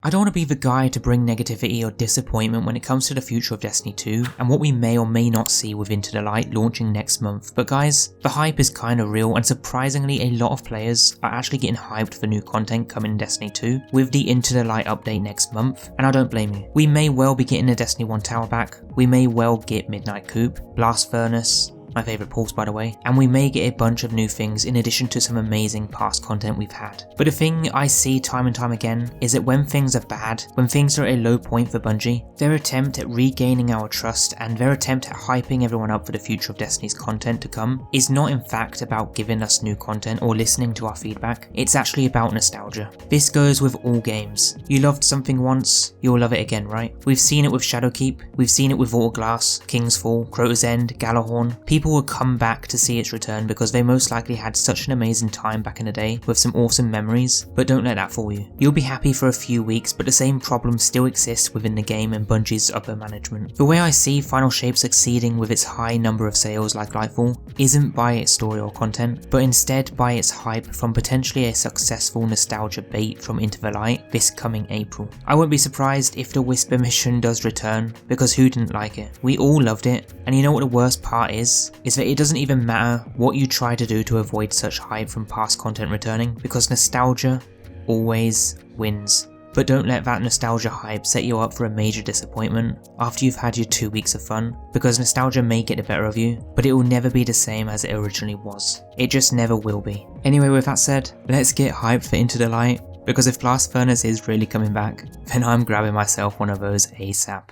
I don't want to be the guy to bring negativity or disappointment when it comes to the future of Destiny 2 and what we may or may not see with Into the Light launching next month, but guys, the hype is kinda real and surprisingly a lot of players are actually getting hyped for new content coming in Destiny 2 with the Into the Light update next month, and I don't blame you. We may well be getting the Destiny 1 tower back, we may well get Midnight Coop, Blast Furnace, my favourite pulse by the way, and we may get a bunch of new things in addition to some amazing past content we've had. But the thing I see time and time again is that when things are bad, when things are at a low point for Bungie, their attempt at regaining our trust and their attempt at hyping everyone up for the future of Destiny's content to come is not in fact about giving us new content or listening to our feedback, it's actually about nostalgia. This goes with all games. You loved something once, you'll love it again, right? We've seen it with Shadowkeep, we've seen it with Autoglass, Kingsfall, Crota's End, Gjallarhorn. People will come back to see its return because they most likely had such an amazing time back in the day with some awesome memories, but don't let that fool you. You'll be happy for a few weeks, but the same problem still exists within the game and Bungie's upper management. The way I see Final Shape succeeding with its high number of sales like Lightfall isn't by its story or content, but instead by its hype from potentially a successful nostalgia bait from Into the Light this coming April. I won't be surprised if the Whisper mission does return, because who didn't like it? We all loved it, and you know what the worst part is that it doesn't even matter what you try to do to avoid such hype from past content returning, because nostalgia always wins. But don't let that nostalgia hype set you up for a major disappointment after you've had your 2 weeks of fun, because nostalgia may get the better of you, but it will never be the same as it originally was. It just never will be. Anyway, with that said, let's get hyped for Into the Light, because if Blast Furnace is really coming back, then I'm grabbing myself one of those ASAP.